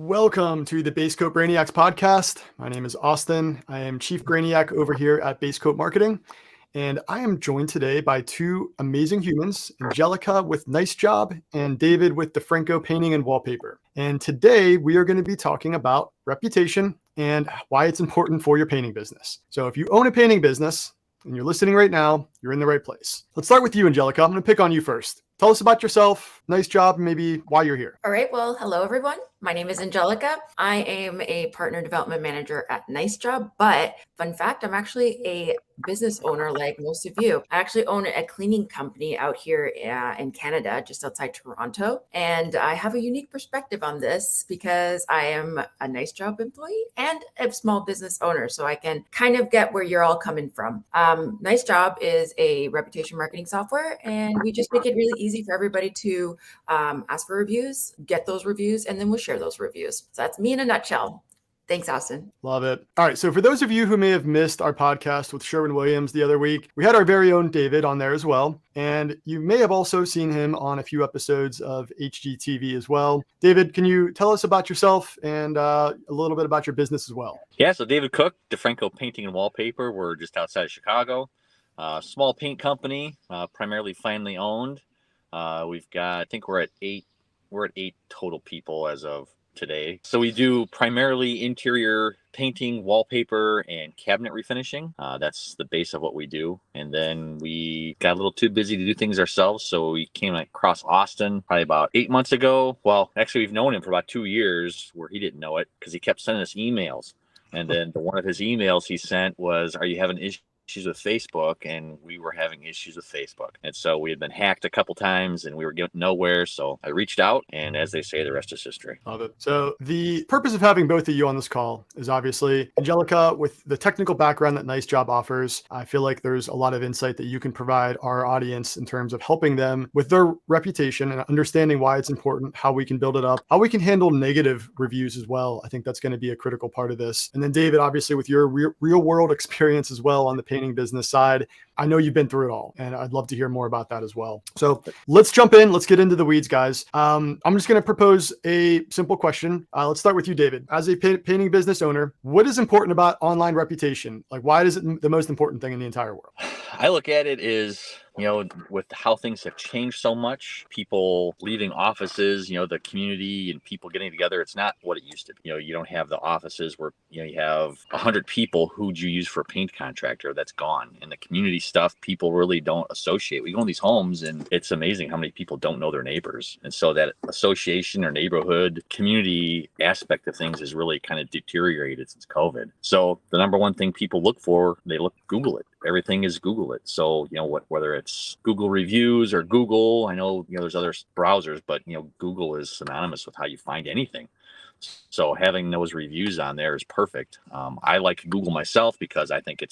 Welcome to the Coat Brainiac Podcast. My name is Austin. I am Chief Brainiac over here at Coat Marketing, and I am joined today by two amazing humans, Angelica with NiceJob and David with D'Franco Painting and Wallpaper. And today we are going to be talking about reputation and why it's important for your painting business. So if you own a painting business and you're listening right now, you're in the right place. Let's start with you, Angelica. I'm going to pick on you first. Tell us about yourself, NiceJob, and maybe why you're here. All right. Well, hello, everyone. My name is Angelica. I am a partner development manager at NiceJob, but fun fact, I'm actually a business owner like most of you. I actually own a cleaning company out here in Canada, just outside Toronto. And I have a unique perspective on this because I am a NiceJob employee and a small business owner. So I can kind of get where you're all coming from. NiceJob is a reputation marketing software, and we just make it really easy for everybody to ask for reviews, get those reviews, and then we'll share those reviews. So that's me in a nutshell. Thanks, Austin. Love it. All right. So for those of you who may have missed our podcast with Sherwin-Williams the other week, we had our very own David on there as well. And you may have also seen him on a few episodes of HGTV as well. David, can you tell us about yourself and a little bit about your business as well? Yeah. So David Cook, D'Franco Painting and Wallpaper. We're just outside of Chicago. Small paint company, primarily family owned. We've got, I think we're at eight total people as of today. So we do primarily interior painting, wallpaper, and cabinet refinishing. That's the base of what we do. And then we got a little too busy to do things ourselves. So we came across Austin probably about 8 months ago. Well, actually, we've known him for about 2 years where he didn't know it because he kept sending us emails. And then one of his emails he sent was, "Are you having issues with Facebook?" And we were having issues with Facebook. And so we had been hacked a couple times and we were getting nowhere. So I reached out, and as they say, the rest is history. Love it. So the purpose of having both of you on this call is obviously Angelica, with the technical background that NiceJob offers. I feel like there's a lot of insight that you can provide our audience in terms of helping them with their reputation and understanding why it's important, how we can build it up, how we can handle negative reviews as well. I think that's going to be a critical part of this. And then David, obviously with your real world experience as well on the painting business side, I know you've been through it all, and I'd love to hear more about that as well. So let's jump in. Let's get into the weeds, guys. I'm just going to propose a simple question. Let's start with you, David. As a painting business owner, what is important about online reputation? Like, why is it the most important thing in the entire world? I look at it as, with how things have changed so much, people leaving offices, the community and people getting together, it's not what it used to be. You don't have the offices where, you have 100 people who'd you use for a paint contractor. That's gone. And the community stuff, people really don't associate. We go in these homes and it's amazing how many people don't know their neighbors. And so that association or neighborhood community aspect of things has really kind of deteriorated since COVID. So the number one thing people look for, Google it. Everything is Google it. So, whether it's Google reviews or Google, I know, there's other browsers, but, Google is synonymous with how you find anything. So having those reviews on there is perfect. I like Google myself because I think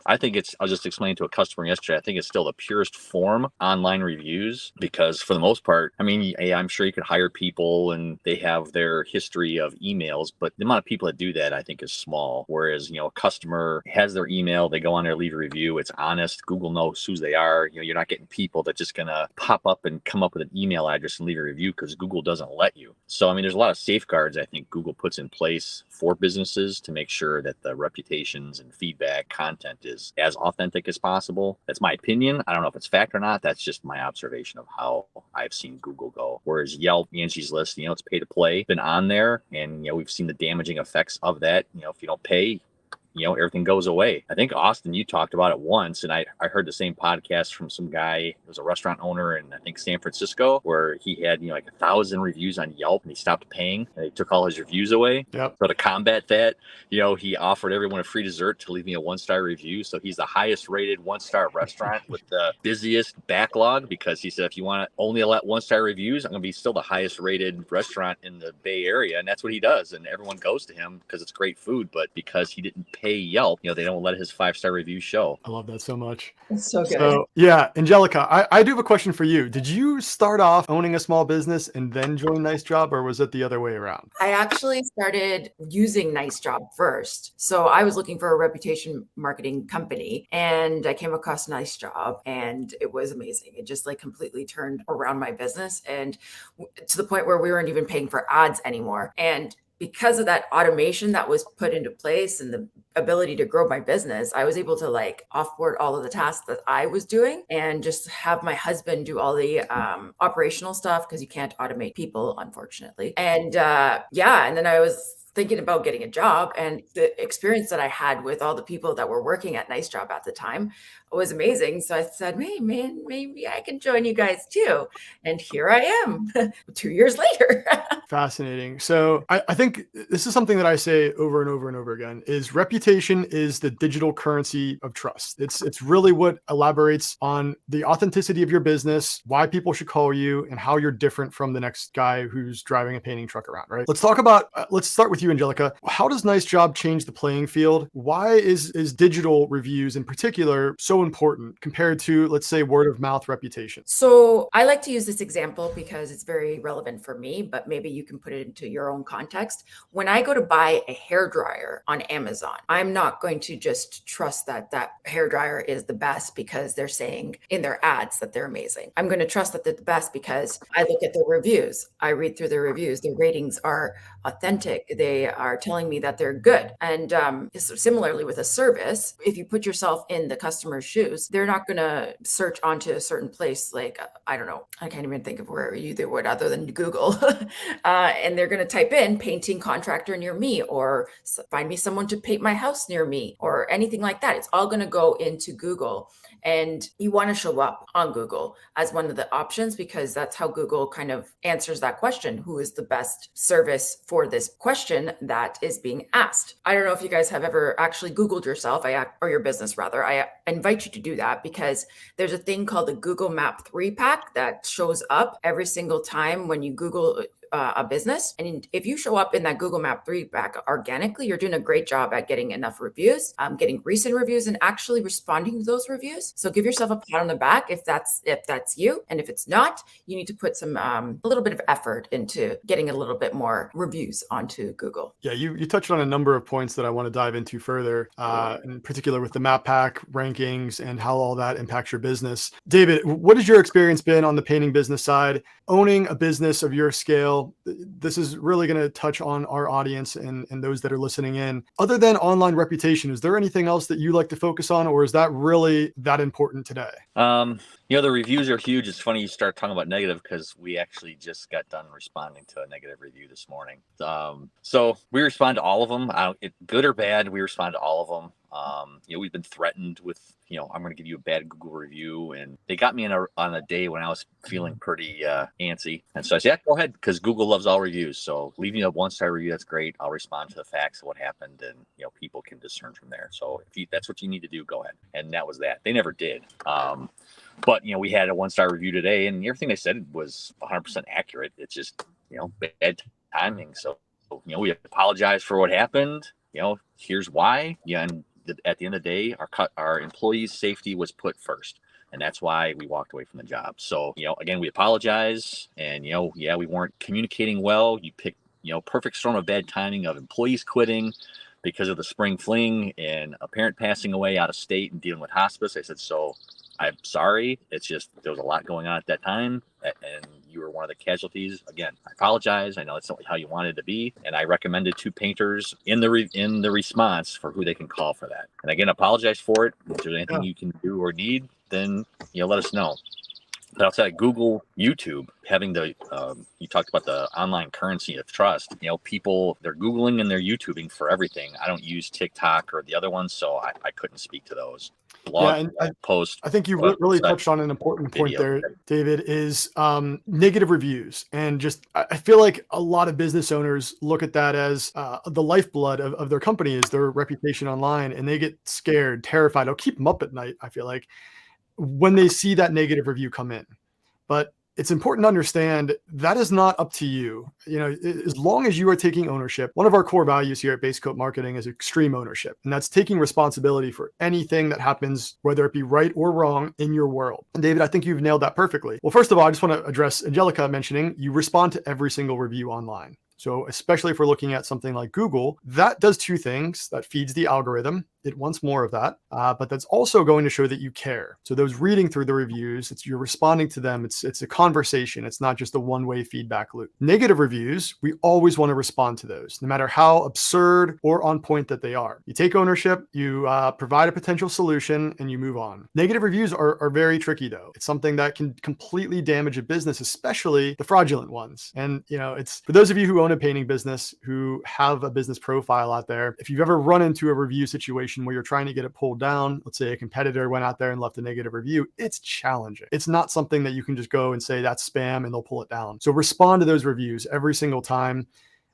I was just explaining to a customer yesterday, I think it's still the purest form, online reviews, because for the most part, I'm sure you could hire people and they have their history of emails, but the amount of people that do that, I think, is small. Whereas, a customer has their email, they go on there, leave a review, it's honest, Google knows who they are. You're not getting people that just gonna pop up and come up with an email address and leave a review because Google doesn't let you. So, there's a lot of safeguards I think Google puts in place for businesses to make sure that the reputations and feedback content is as authentic as possible. That's my opinion. I don't know if it's fact or not. That's just my observation of how I've seen Google go. Whereas Yelp, Angie's List, it's pay to play, been on there, and we've seen the damaging effects of that. If you don't pay, everything goes away. I think, Austin, you talked about it once, and I heard the same podcast from some guy who was a restaurant owner in, I think, San Francisco, where he had, 1,000 reviews on Yelp, and he stopped paying, and they took all his reviews away. Yep. So to combat that, he offered everyone a free dessert to leave me a 1-star review. So he's the highest rated 1-star restaurant with the busiest backlog, because he said, if you want to only let 1-star reviews, I'm going to be still the highest rated restaurant in the Bay Area. And that's what he does. And everyone goes to him because it's great food, but because he didn't pay Yelp, they don't let his 5-star review show. I love that so much. It's so good. So yeah, Angelica, I do have a question for you. Did you start off owning a small business and then join NiceJob, or was it the other way around? I actually started using NiceJob first. So I was looking for a reputation marketing company and I came across NiceJob and it was amazing. It just like completely turned around my business and to the point where we weren't even paying for ads anymore. And because of that automation that was put into place and the ability to grow my business, I was able to like offboard all of the tasks that I was doing and just have my husband do all the operational stuff because you can't automate people, unfortunately. And and then I was thinking about getting a job, and the experience that I had with all the people that were working at NiceJob at the time was amazing. So I said, hey, man, maybe I can join you guys too. And here I am 2 years later. Fascinating. So I think this is something that I say over and over and over again is reputation is the digital currency of trust. It's really what elaborates on the authenticity of your business, why people should call you, and how you're different from the next guy who's driving a painting truck around, right? Let's start with you, Angelica. How does NiceJob change the playing field? Why is digital reviews in particular so important compared to, let's say, word of mouth reputation? So I like to use this example because it's very relevant for me, but maybe you can put it into your own context. When I go to buy a hairdryer on Amazon, I'm not going to just trust that that hairdryer is the best because they're saying in their ads that they're amazing. I'm going to trust that they're the best because I look at the reviews. I read through the reviews. The ratings are authentic. They are telling me that they're good. And similarly with a service, if you put yourself in the customer's shoes, they're not going to search onto a certain place like, I don't know, I can't even think of where you would other than Google. And they're going to type in painting contractor near me or find me someone to paint my house near me or anything like that. It's all going to go into Google. And you want to show up on Google as one of the options because that's how Google kind of answers that question. Who is the best service for this question that is being asked? I don't know if you guys have ever actually Googled yourself or your business rather. I invite you to do that because there's a thing called the Google Map 3-pack that shows up every single time when you Google a business. And if you show up in that Google Map 3-pack organically, you're doing a great job at getting enough reviews, getting recent reviews and actually responding to those reviews. So give yourself a pat on the back if that's you. And if it's not, you need to put some a little bit of effort into getting a little bit more reviews onto Google. Yeah, you touched on a number of points that I want to dive into further, in particular with the map pack rankings and how all that impacts your business. David, what has your experience been on the painting business side? Owning a business of your scale, this is really going to touch on our audience and those that are listening in. Other than online reputation, is there anything else that you like to focus on, or is that really that important today? The reviews are huge. It's funny you start talking about negative because we actually just got done responding to a negative review this morning. So we respond to all of them. Good or bad, we respond to all of them. We've been threatened with, I'm going to give you a bad Google review. And they got me on a day when I was feeling pretty antsy. And so I said, yeah, go ahead, because Google loves all reviews. So leave me a 1-star review. That's great. I'll respond to the facts of what happened. And, people can discern from there. So if that's what you need to do, go ahead. And that was that. They never did. But, we had a 1-star review today and everything they said was 100% accurate. It's just, bad timing. So, we apologize for what happened. Here's why. And at the end of the day, our employees' safety was put first. And that's why we walked away from the job. So, again, we apologize. And, we weren't communicating well. You picked, perfect storm of bad timing of employees quitting because of the spring fling and a parent passing away out of state and dealing with hospice. I said, so I'm sorry. It's just there was a lot going on at that time, and you were one of the casualties. Again, I apologize. I know it's not how you wanted it to be, and I recommended 2 painters in the response for who they can call for that. And again, apologize for it. If there's anything you can do or need, then let us know. But outside of Google, YouTube, having you talked about the online currency of trust. People, they're Googling and they're YouTubing for everything. I don't use TikTok or the other ones, so I couldn't speak to those. Post. I think you really touched on an important point there, David, is negative reviews. And just, I feel like a lot of business owners look at that as the lifeblood of their company is their reputation online, and they get scared, terrified. It'll keep them up at night, I feel like, when they see that negative review come in. But it's important to understand that is not up to you. As long as you are taking ownership, one of our core values here at Base Coat Marketing is extreme ownership. And that's taking responsibility for anything that happens, whether it be right or wrong in your world. And David, I think you've nailed that perfectly. Well, first of all, I just want to address Angelica mentioning you respond to every single review online. So especially if we're looking at something like Google, that does two things. That feeds the algorithm. It wants more of that, but that's also going to show that you care. So those reading through the reviews, you're responding to them. It's a conversation. It's not just a one-way feedback loop. Negative reviews, we always want to respond to those, no matter how absurd or on point that they are. You take ownership, you provide a potential solution, and you move on. Negative reviews are very tricky, though. It's something that can completely damage a business, especially the fraudulent ones. And it's for those of you who own a painting business, who have a business profile out there, if you've ever run into a review situation where you're trying to get it pulled down, let's say a competitor went out there and left a negative review, it's challenging. It's not something that you can just go and say that's spam and they'll pull it down. So respond to those reviews every single time.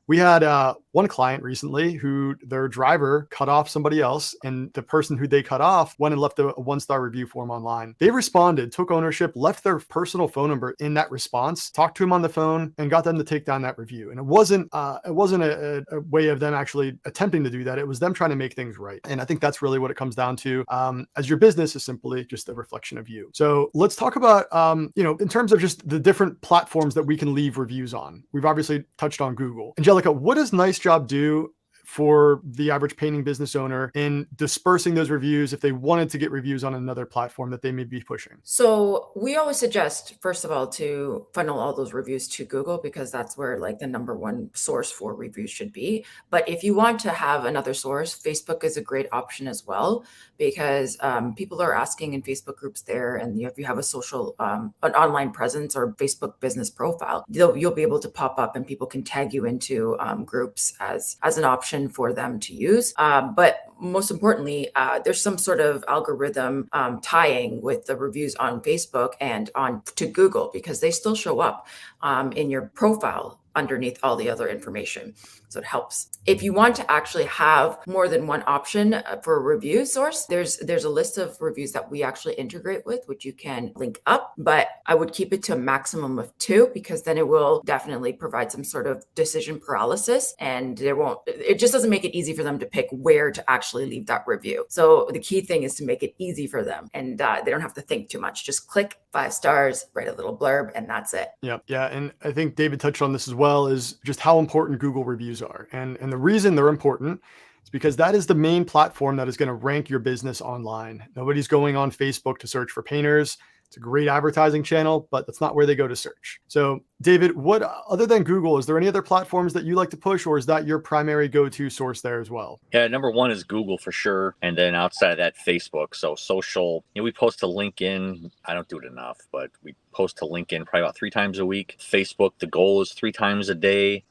We had one client recently who their driver cut off somebody else, and the person who they cut off went and left a 1-star review form online. They responded, took ownership, left their personal phone number in that response, talked to him on the phone, and got them to take down that review. And it wasn't a way of them actually attempting to do that. It was them trying to make things right. And I think that's really what it comes down to, as your business is simply just a reflection of you. So let's talk about, in terms of just the different platforms that we can leave reviews on. We've obviously touched on Google. Angelica, what does NiceJob do for the average painting business owner in dispersing those reviews if they wanted to get reviews on another platform that they may be pushing? So we always suggest, first of all, to funnel all those reviews to Google, because that's where the number one source for reviews should be. But if you want to have another source, Facebook is a great option as well, because people are asking in Facebook groups there, and if you have a social, an online presence or Facebook business profile, you'll be able to pop up and people can tag you into groups as an option for them to use. But most importantly, there's some sort of algorithm tying with the reviews on Facebook and on to Google, because they still show up in your profile underneath all the other information. So it helps. If you want to actually have more than one option for a review source, there's a list of reviews that we actually integrate with, which you can link up, but I would keep it to a maximum of 2, because then it will definitely provide some sort of decision paralysis, and it just doesn't make it easy for them to pick where to actually leave that review. So the key thing is to make it easy for them, and they don't have to think too much. Just click 5 stars, write a little blurb, and that's it. Yeah. And I think David touched on this as well, is just how important Google reviews are. And the reason they're important is because that is the main platform that is going to rank your business online. Nobody's going on Facebook to search for painters. It's a great advertising channel, but that's not where they go to search. So David, what other than Google, is there any other platforms that you like to push, or is that your primary go-to source there as well? Yeah, number one is Google for sure. And then outside of that, Facebook. So social, we post to LinkedIn. I don't do it enough, but we post to LinkedIn probably about 3 times a week. Facebook, the goal is 3 times a day.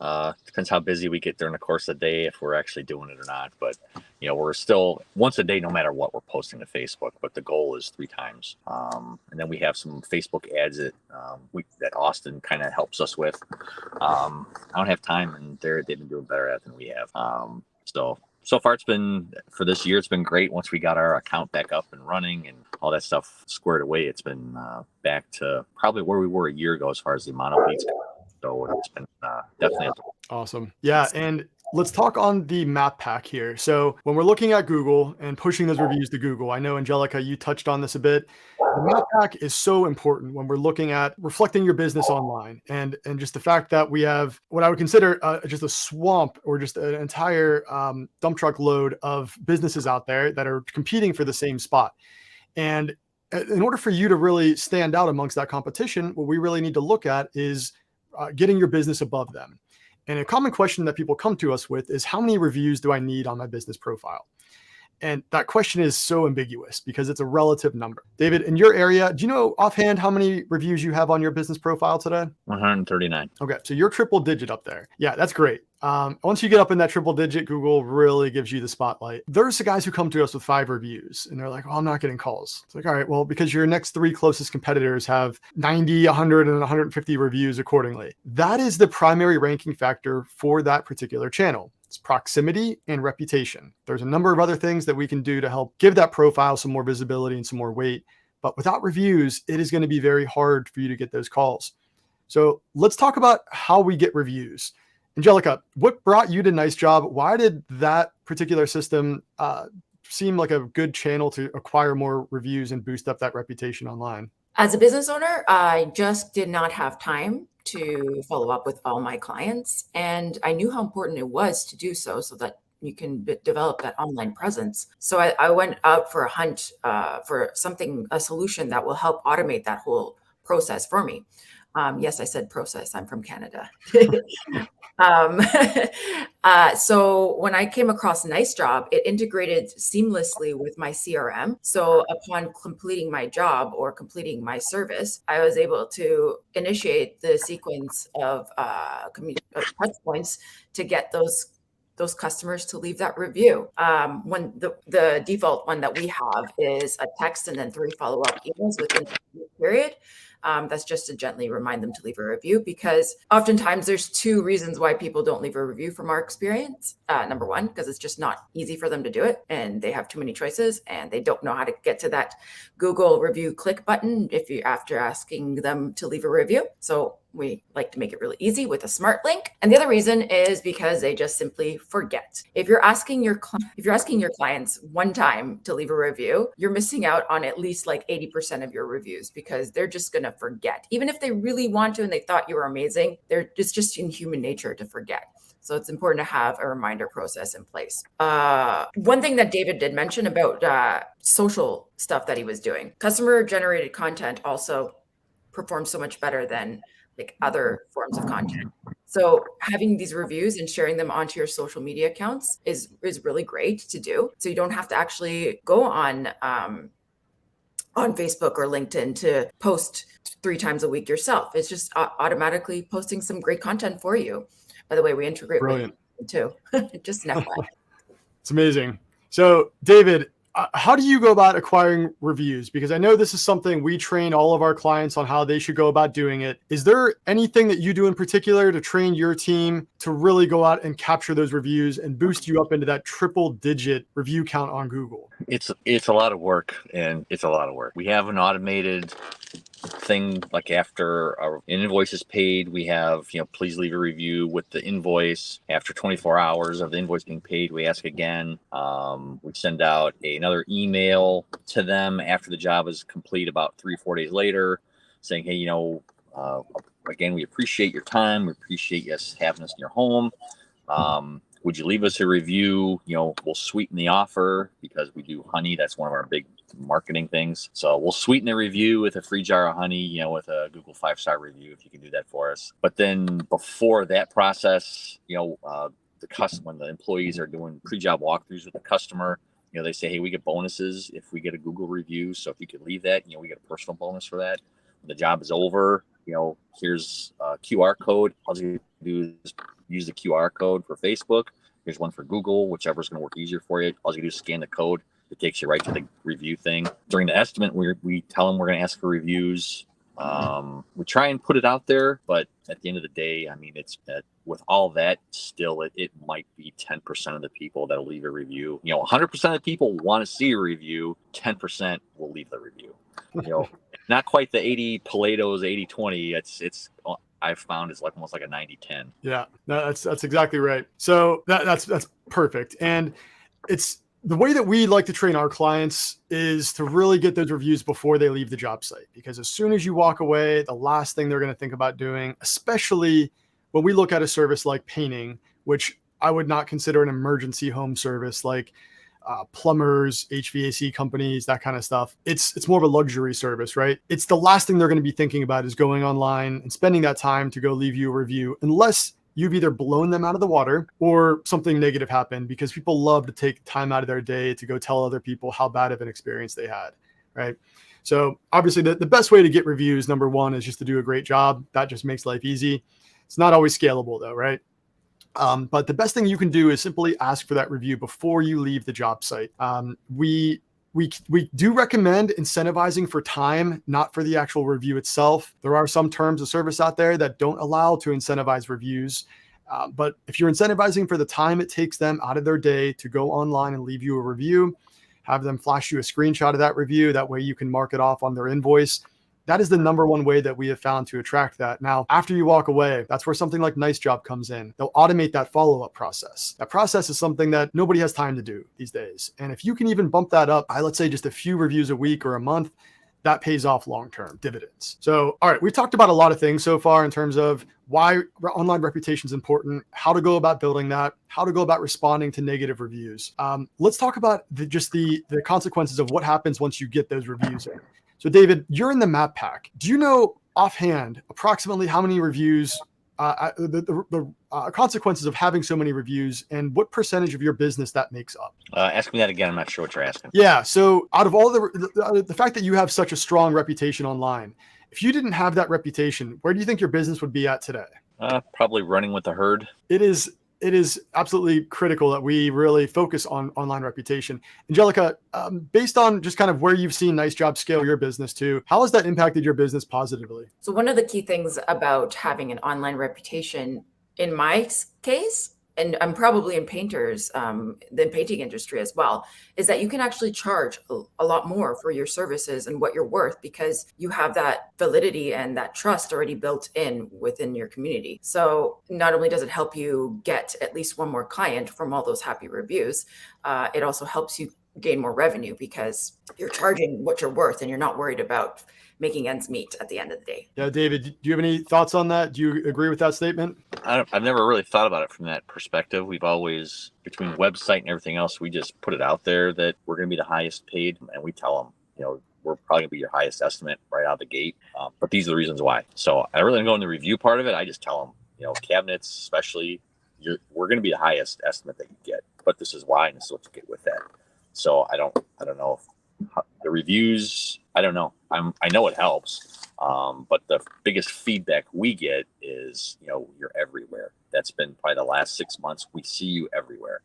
Depends how busy we get during the course of the day, if we're actually doing it or not. But we're still once a day, no matter what, we're posting to Facebook, but the goal is 3 times. And then we have some Facebook ads that Austin kind of helps us with. I don't have time, and they've been doing better at it than we have. So far for this year, it's been great. Once we got our account back up and running and all that stuff squared away, it's been back to probably where we were a year ago as far as the amount of leads. So it's been definitely awesome. Yeah. And let's talk on the map pack here. So when we're looking at Google and pushing those reviews to Google, I know, Angelica, you touched on this a bit. The map pack is so important when we're looking at reflecting your business online, and just the fact that we have what I would consider just a swamp, or just an entire dump truck load of businesses out there that are competing for the same spot. And in order for you to really stand out amongst that competition, what we really need to look at is getting your business above them. And a common question that people come to us with is, how many reviews do I need on my business profile? And that question is so ambiguous because it's a relative number. David, in your area, do you know offhand how many reviews you have on your business profile today? 139. Okay, so you're triple digit up there. Yeah, that's great. Once you get up in that triple digit, Google really gives you the spotlight. There's the guys who come to us with 5 reviews and they're like, oh, I'm not getting calls. It's like, all right, well, because your next 3 closest competitors have 90, 100, and 150 reviews accordingly. That is the primary ranking factor for that particular channel. It's proximity and reputation. There's a number of other things that we can do to help give that profile some more visibility and some more weight. But without reviews, it is going to be very hard for you to get those calls. So let's talk about how we get reviews. Angelica, what brought you to NiceJob? Why did that particular system seem like a good channel to acquire more reviews and boost up that reputation online? As a business owner, I just did not have time to follow up with all my clients. And I knew how important it was to do so that you can develop that online presence. So I went out for a hunt for a solution that will help automate that whole process for me. Yes, I said process. I'm from Canada. So when I came across NiceJob, it integrated seamlessly with my CRM. So upon completing my job or completing my service, I was able to initiate the sequence of touch points to get those customers to leave that review. When the default one that we have is a text and then 3 follow-up emails within a period. That's just to gently remind them to leave a review, because oftentimes there's 2 reasons why people don't leave a review from our experience. Number 1, because it's just not easy for them to do it and they have too many choices and they don't know how to get to that Google review click button after asking them to leave a review. So we like to make it really easy with a smart link. And the other reason is because they just simply forget. If you're asking your clients one time to leave a review, you're missing out on at least like 80% of your reviews, because they're just going to forget. Even if they really want to and they thought you were amazing, it's just in human nature to forget. So it's important to have a reminder process in place. One thing that David did mention about social stuff that he was doing, customer generated content also performs so much better than like other forms of content. So having these reviews and sharing them onto your social media accounts is really great to do. So you don't have to actually go on Facebook or LinkedIn to post 3 times a week yourself. It's just automatically posting some great content for you. By the way, we integrate with it too. Just an FYI. It's amazing. So David, how do you go about acquiring reviews? Because I know this is something we train all of our clients on how they should go about doing it. Is there anything that you do in particular to train your team to really go out and capture those reviews and boost you up into that 3-digit review count on Google? It's a lot of work, and it's a lot of work. We have an automated thing, like after an invoice is paid, we have, please leave a review with the invoice. After 24 hours of the invoice being paid, we ask again. We send out another email to them after the job is complete, about 3-4 days later, saying, hey, again, we appreciate your time. We appreciate you having us in your home. Would you leave us a review? We'll sweeten the offer, because we do honey. That's one of our big marketing things. So we'll sweeten the review with a free jar of honey, with a Google 5-star review, if you can do that for us. But then before that process, when the employees are doing pre-job walkthroughs with the customer, they say, hey, we get bonuses if we get a Google review. So if you could leave that, we get a personal bonus for that. When the job is over, here's a QR code. All you do is use the QR code for Facebook. Here's one for Google, whichever's going to work easier for you. All you do is scan the code. It takes you right to the review thing. During the estimate, we tell them we're going to ask for reviews. We try and put it out there, but at the end of the day, it's with all that, still it might be 10% of the people that'll leave a review. 100% of the people want to see a review. 10% will leave the review. Not quite the 80 Palatos, 80-20. It's I've found is almost like a 90-10. Yeah, no, that's exactly right. So that's perfect. And it's the way that we like to train our clients is to really get those reviews before they leave the job site, because as soon as you walk away, the last thing they're going to think about doing, especially when we look at a service like painting, which I would not consider an emergency home service, like plumbers, HVAC companies, that kind of stuff. It's more of a luxury service, right? It's the last thing they're going to be thinking about is going online and spending that time to go leave you a review, unless you've either blown them out of the water or something negative happened, because people love to take time out of their day to go tell other people how bad of an experience they had, right? So obviously the best way to get reviews, number 1, is just to do a great job. That just makes life easy. It's not always scalable though, right? But the best thing you can do is simply ask for that review before you leave the job site. We do recommend incentivizing for time, not for the actual review itself. There are some terms of service out there that don't allow to incentivize reviews. But if you're incentivizing for the time it takes them out of their day to go online and leave you a review, have them flash you a screenshot of that review. That way you can mark it off on their invoice. that is the number one way that we have found to attract that. Now, after you walk away, that's where something like NiceJob comes in. They'll automate that follow-up process. That process is something that nobody has time to do these days. And if you can even bump that up by, let's say, just a few reviews a week or a month, that pays off long-term dividends. So, all right, we've talked about a lot of things so far in terms of why online reputation is important, how to go about building that, how to go about responding to negative reviews. Let's talk about the consequences of what happens once you get those reviews in. So, David, you're in the map pack. Do you know offhand approximately how many reviews, the consequences of having so many reviews, and what percentage of your business that makes up? Ask me that again. I'm not sure what you're asking. Yeah. So out of all the fact that you have such a strong reputation online, if you didn't have that reputation, where do you think your business would be at today? Probably running with the herd. It is absolutely critical that we really focus on online reputation. Angelica, based on just kind of where you've seen NiceJob scale your business to, how has that impacted your business positively? So one of the key things about having an online reputation, in my case, and I'm probably in the painting industry as well, is that you can actually charge a lot more for your services and what you're worth because you have that validity and that trust already built in within your community. So not only does it help you get at least one more client from all those happy reviews, it also helps you gain more revenue because you're charging what you're worth and you're not worried about making ends meet at the end of the day. Yeah, David, do you have any thoughts on that? Do you agree with that statement? I've never really thought about it from that perspective. We've always, between website and everything else, we just put it out there that we're going to be the highest paid, and we tell them, we're probably going to be your highest estimate right out of the gate. But these are the reasons why. So I really don't go in the review part of it. I just tell them, cabinets especially, we're going to be the highest estimate that you get. But this is why, and this is what you get with that. So I don't know if the reviews, I don't know. I know it helps. But the biggest feedback we get is, you're everywhere. That's been probably the last 6 months. We see you everywhere.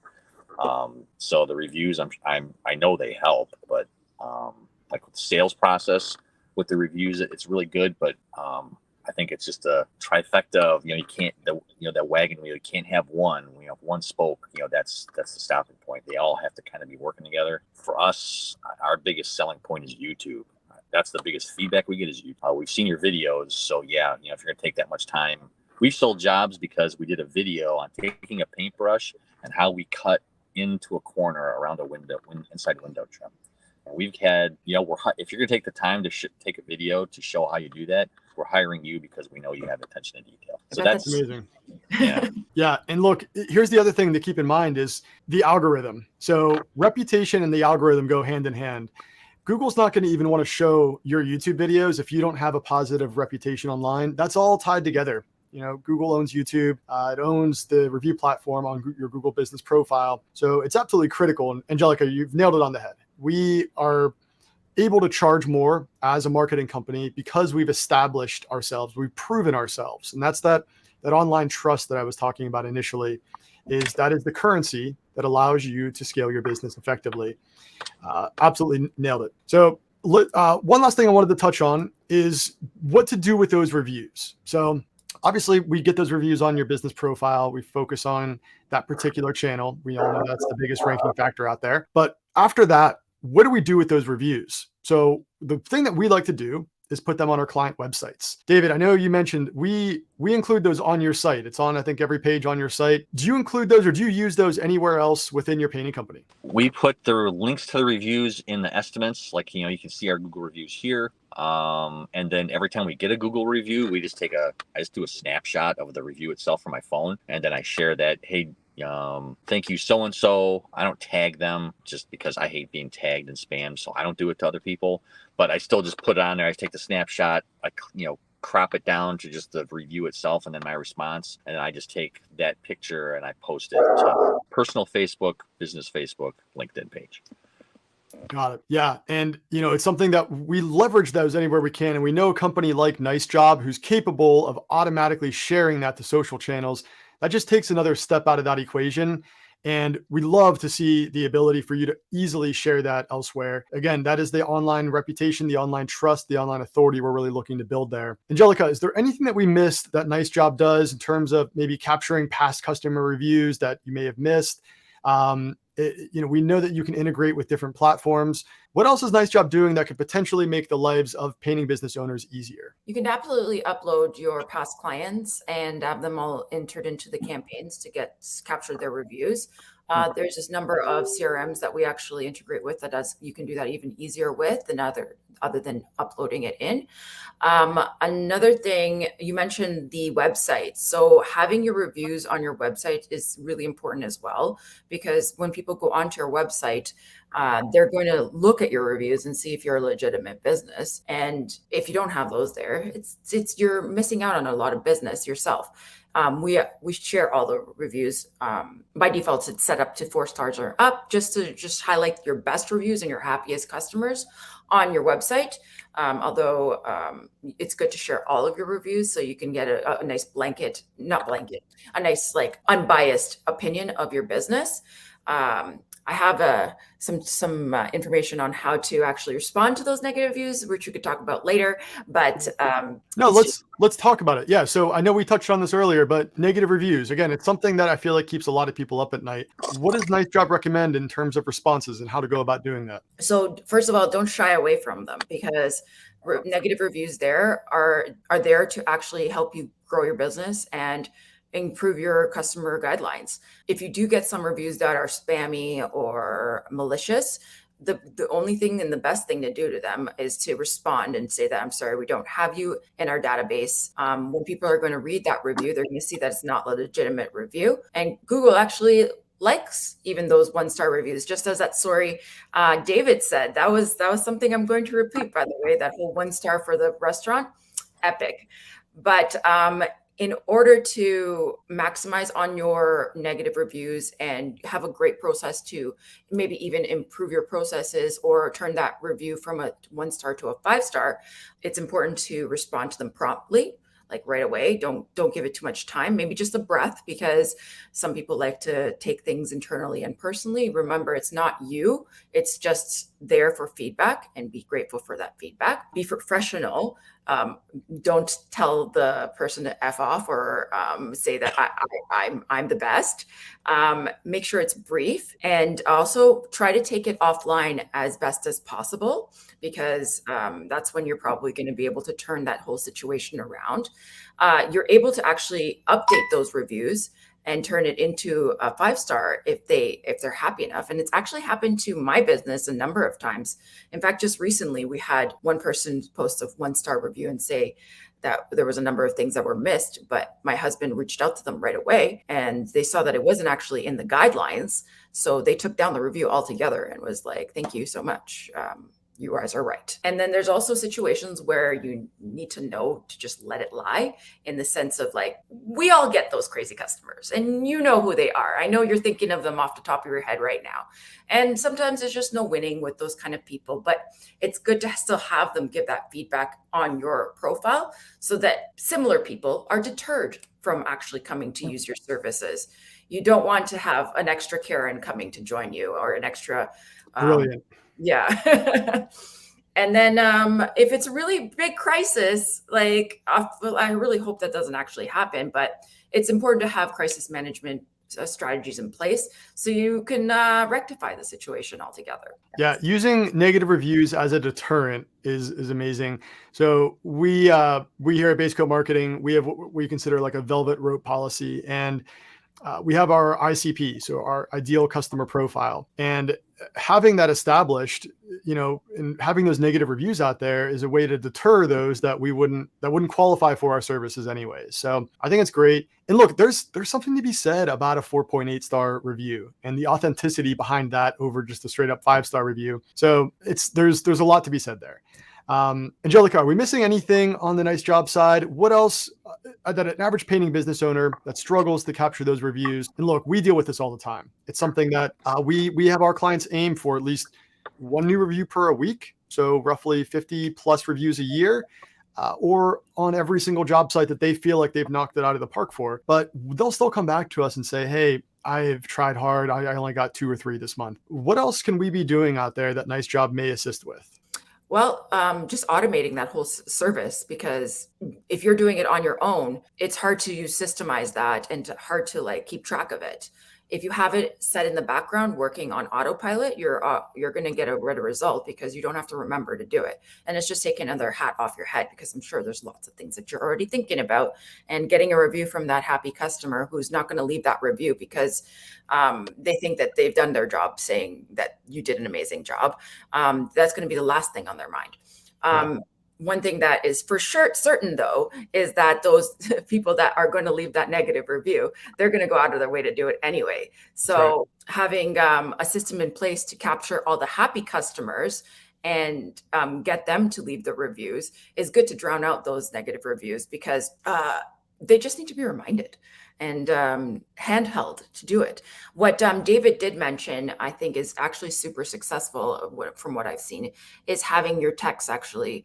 So the reviews, I know they help, but like with the sales process with the reviews, it's really good. But I think it's just a trifecta of, you can't, that wagon wheel, you can't have one. One spoke, that's the stopping point. They all have to kind of be working together. For us, our biggest selling point is YouTube. That's the biggest feedback we get is YouTube. We've seen your videos. So yeah, if you're going to take that much time, we've sold jobs because we did a video on taking a paintbrush and how we cut into a corner around a window, inside window trim. And we've had, if you're going to take the time to take a video to show how you do that, we're hiring you because we know you have attention to detail. So that's amazing. Yeah. Yeah. And look, here's the other thing to keep in mind is the algorithm. So reputation and the algorithm go hand in hand. Google's not going to even want to show your YouTube videos if you don't have a positive reputation online. That's all tied together. Google owns YouTube. It owns the review platform on your Google business profile. So it's absolutely critical. And Angelica, you've nailed it on the head. We are able to charge more as a marketing company because we've established ourselves. We've proven ourselves. And that's that online trust that I was talking about initially. That is the currency that allows you to scale your business effectively. Absolutely nailed it. So one last thing I wanted to touch on is what to do with those reviews. So obviously we get those reviews on your business profile. We focus on that particular channel. We all know that's the biggest ranking factor out there. But after that, what do we do with those reviews? So the thing that we like to do is put them on our client websites. David, I know you mentioned we include those on your site. It's on, I think, every page on your site. Do you include those or do you use those anywhere else within your painting company? We put the links to the reviews in the estimates. Like, you can see our Google reviews here. And then every time we get a Google review, I just do a snapshot of the review itself from my phone. And then I share that, hey, thank you so-and-so. I don't tag them just because I hate being tagged in spam. So I don't do it to other people, but I still just put it on there. I take the snapshot, I crop it down to just the review itself and then my response. And I just take that picture and I post it to personal Facebook, business Facebook, LinkedIn page. Got it. Yeah. And, it's something that we leverage those anywhere we can. And we know a company like NiceJob who's capable of automatically sharing that to social channels. That just takes another step out of that equation. And we love to see the ability for you to easily share that elsewhere. Again, that is the online reputation, the online trust, the online authority we're really looking to build there. Angelica, is there anything that we missed that NiceJob does in terms of maybe capturing past customer reviews that you may have missed? We know that you can integrate with different platforms. What else is NiceJob doing that could potentially make the lives of painting business owners easier? You can absolutely upload your past clients and have them all entered into the campaigns to capture their reviews. There's this number of CRMs that we actually integrate with you can do that even easier with than other than uploading it in. Another thing, you mentioned the website. So having your reviews on your website is really important as well, because when people go onto your website, they're going to look at your reviews and see if you're a legitimate business. And if you don't have those there, you're missing out on a lot of business yourself. We share all the reviews. By default, it's set up to 4 stars or up, just to highlight your best reviews and your happiest customers on your website. Although it's good to share all of your reviews so you can get a nice a nice unbiased opinion of your business. I have some information on how to actually respond to those negative reviews, which we could talk about later. But no, let's talk about it. Yeah. So I know we touched on this earlier, but negative reviews, again, it's something that I feel like keeps a lot of people up at night. What does NiceJob recommend in terms of responses and how to go about doing that? So first of all, don't shy away from them, because negative reviews are there to actually help you grow your business and improve your customer guidelines. If you do get some reviews that are spammy or malicious, the only thing and the best thing to do to them is to respond and say that, I'm sorry, we don't have you in our database. When people are going to read that review, they're going to see that it's not a legitimate review. And Google actually likes even those 1-star reviews, just as that story David said. That was something I'm going to repeat, by the way, that whole 1-star for the restaurant, epic. But in order to maximize on your negative reviews and have a great process to maybe even improve your processes or turn that review from a 1-star to a 5-star, it's important to respond to them promptly, like right away. Don't give it too much time, maybe just a breath, because some people like to take things internally and personally. Remember, it's not you, it's just there for feedback, and be grateful for that feedback. Be professional. Don't tell the person to F off or say that I'm the best. Make sure it's brief, and also try to take it offline as best as possible, because that's when you're probably going to be able to turn that whole situation around. You're able to actually update those reviews and turn it into a 5-star if they're happy enough. And it's actually happened to my business a number of times. In fact, just recently we had one person post a 1-star review and say that there was a number of things that were missed, but my husband reached out to them right away and they saw that it wasn't actually in the guidelines. So they took down the review altogether and was like, thank you so much. You guys are right. And then there's also situations where you need to know to just let it lie, in the sense of we all get those crazy customers and you know who they are. I know you're thinking of them off the top of your head right now. And sometimes there's just no winning with those kind of people, but it's good to still have them give that feedback on your profile so that similar people are deterred from actually coming to use your services. You don't want to have an extra Karen coming to join you, or an extra Brilliant. Yeah. And then if it's a really big crisis, I really hope that doesn't actually happen, but it's important to have crisis management strategies in place so you can rectify the situation altogether. Yeah, using negative reviews as a deterrent is amazing. So we here at Base Coat Marketing, we have what we consider like a velvet rope policy, and we have our ICP, so our ideal customer profile. And having that established, and having those negative reviews out there is a way to deter those that wouldn't qualify for our services anyways. So I think it's great. And look, there's something to be said about a 4.8-star review and the authenticity behind that over just a straight up 5-star review. So there's a lot to be said there. Angelica, are we missing anything on the NiceJob side? What else that an average painting business owner that struggles to capture those reviews? And look, we deal with this all the time. It's something that we have our clients aim for at least one new review per a week. So roughly 50 plus reviews a year, or on every single job site that they feel like they've knocked it out of the park for. But they'll still come back to us and say, hey, I've tried hard. I only got 2 or 3 this month. What else can we be doing out there that NiceJob may assist with? Well, just automating that whole service, because if you're doing it on your own, it's hard to systemize that and hard to keep track of it. if you have it set in the background working on autopilot, you're going to get a better result because you don't have to remember to do it. And it's just taking another hat off your head, because I'm sure there's lots of things that you're already thinking about, and getting a review from that happy customer who's not going to leave that review because they think that they've done their job saying that you did an amazing job. That's going to be the last thing on their mind. One thing that is for sure certain, though, is that those people that are going to leave that negative review, they're going to go out of their way to do it anyway. So having a system in place to capture all the happy customers and get them to leave the reviews is good to drown out those negative reviews, because they just need to be reminded and handheld to do it. What David did mention, I think, is actually super successful from what I've seen, is having your techs actually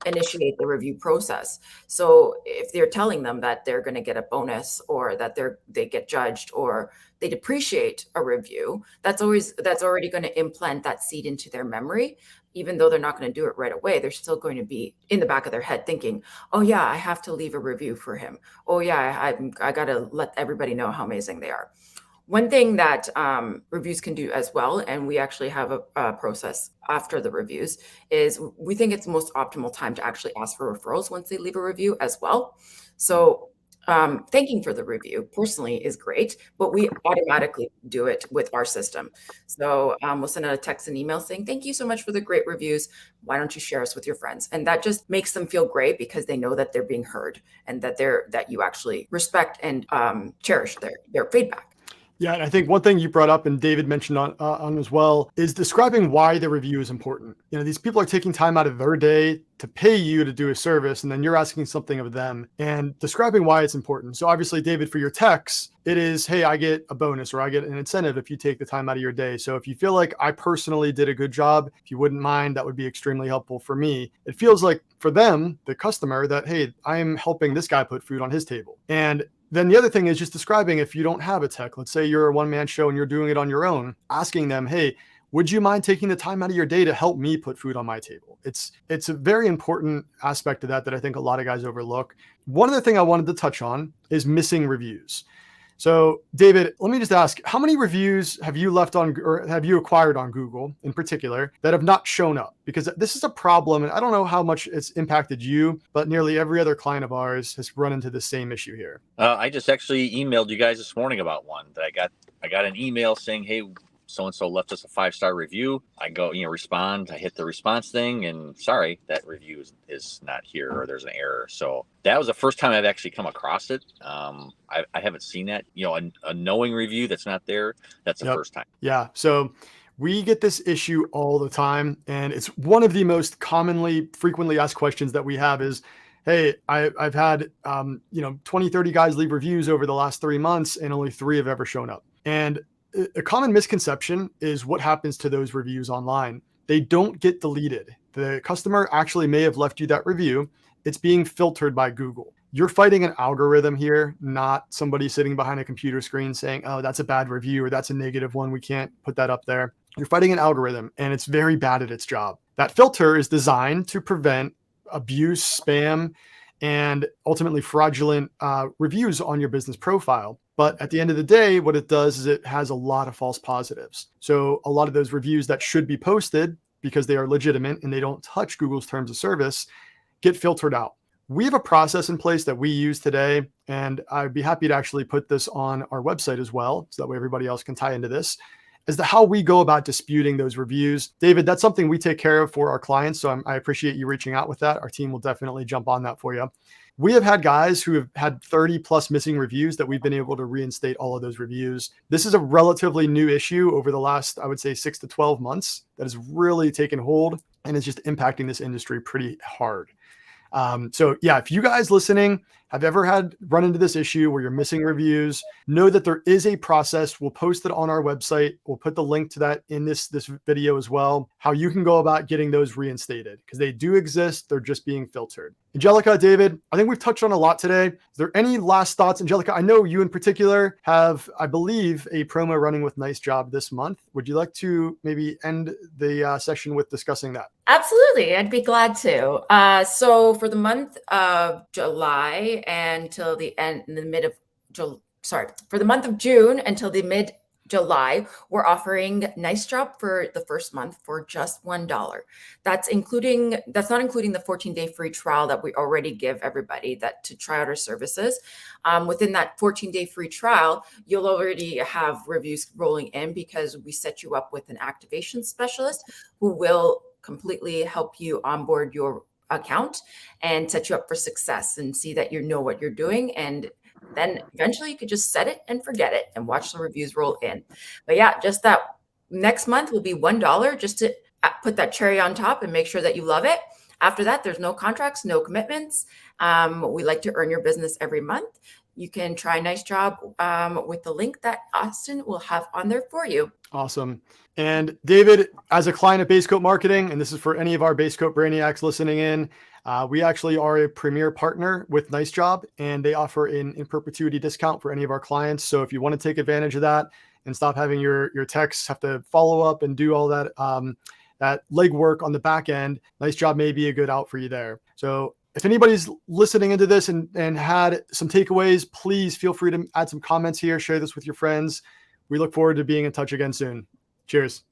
initiate the review process. So if they're telling them that they're going to get a bonus, or that they get judged, or they depreciate a review, that's already going to implant that seed into their memory. Even though they're not going to do it right away, they're still going to be in the back of their head thinking, oh yeah, I have to leave a review for him. Oh yeah, I got to let everybody know how amazing they are. One thing that reviews can do as well, and we actually have a process after the reviews, is we think it's the most optimal time to actually ask for referrals once they leave a review as well. So thanking for the review personally is great, but we automatically do it with our system. So we'll send out a text and email saying, thank you so much for the great reviews. Why don't you share us with your friends? And that just makes them feel great, because they know that they're being heard, and that you actually respect and cherish their feedback. Yeah, and I think one thing you brought up and David mentioned on as well is describing why the review is important. These people are taking time out of their day to pay you to do a service, and then you're asking something of them, and describing why it's important. So obviously, David, for your techs, it is, hey, I get a bonus, or I get an incentive if you take the time out of your day. So if you feel like I personally did a good job, if you wouldn't mind, that would be extremely helpful for me. It feels like for them, the customer, that, hey, I'm helping this guy put food on his table. And then the other thing is just describing, if you don't have a tech, let's say you're a one-man show and you're doing it on your own, asking them, hey, would you mind taking the time out of your day to help me put food on my table? It's a very important aspect of that I think a lot of guys overlook. One other thing I wanted to touch on is missing reviews. So David, let me just ask, how many reviews have you left on, or have you acquired on Google in particular, that have not shown up? Because this is a problem, and I don't know how much it's impacted you, but nearly every other client of ours has run into the same issue here. I just actually emailed you guys this morning about one that I got an email saying, hey, so-and-so left us a 5-star review. I go, respond. I hit the response thing, and sorry, that review is not here, or there's an error. So that was the first time I've actually come across it. I haven't seen that, a knowing review that's not there. That's the first time. Yeah. So we get this issue all the time, and it's one of the most frequently asked questions that we have is, hey, I've had, 20, 30 guys leave reviews over the last 3 months, and only 3 have ever shown up. And a common misconception is what happens to those reviews online. They don't get deleted. The customer actually may have left you that review. It's being filtered by Google. You're fighting an algorithm here, not somebody sitting behind a computer screen saying, oh, that's a bad review, or that's a negative one, we can't put that up there. You're fighting an algorithm, and it's very bad at its job. That filter is designed to prevent abuse, spam, and ultimately fraudulent reviews on your business profile. But at the end of the day, what it does is it has a lot of false positives. So a lot of those reviews that should be posted because they are legitimate and they don't touch Google's terms of service get filtered out. We have a process in place that we use today, and I'd be happy to actually put this on our website as well, so that way everybody else can tie into this, as to how we go about disputing those reviews. David, that's something we take care of for our clients, so I appreciate you reaching out with that. Our team will definitely jump on that for you. We have had guys who have had 30 plus missing reviews that we've been able to reinstate all of those reviews. This is a relatively new issue over the last, I would say, 6 to 12 months that has really taken hold and is just impacting this industry pretty hard. So yeah, if you guys listening have ever run into this issue where you're missing reviews, know that there is a process. We'll post it on our website. We'll put the link to that in this video as well, how you can go about getting those reinstated, because they do exist. They're just being filtered. Angelica, David, I think we've touched on a lot today. Is there any last thoughts? Angelica, I know you in particular have, I believe, a promo running with NiceJob this month. Would you like to maybe end the session with discussing that? Absolutely. I'd be glad to. So for the month of July and till the mid of for the month of June until the mid-July, we're offering NiceJob for the first month for just $1. That's not including the 14-day free trial that we already give everybody that to try out our services. Within that 14-day free trial, you'll already have reviews rolling in because we set you up with an activation specialist who will completely help you onboard your account and set you up for success and see that you know what you're doing. And then eventually you could just set it and forget it and watch the reviews roll in. But yeah, just that next month will be $1 just to put that cherry on top and make sure that you love it. After that, there's no contracts, no commitments. We like to earn your business every month. You can try NiceJob with the link that Austin will have on there for you. Awesome. And David, as a client of Base Coat Marketing, and this is for any of our Base Coat Brainiacs listening in, we actually are a premier partner with NiceJob, and they offer an in perpetuity discount for any of our clients. So if you want to take advantage of that and stop having your techs have to follow up and do all that that legwork on the back end, NiceJob may be a good out for you there. So if anybody's listening into this and had some takeaways, please feel free to add some comments here, share this with your friends. We look forward to being in touch again soon. Cheers.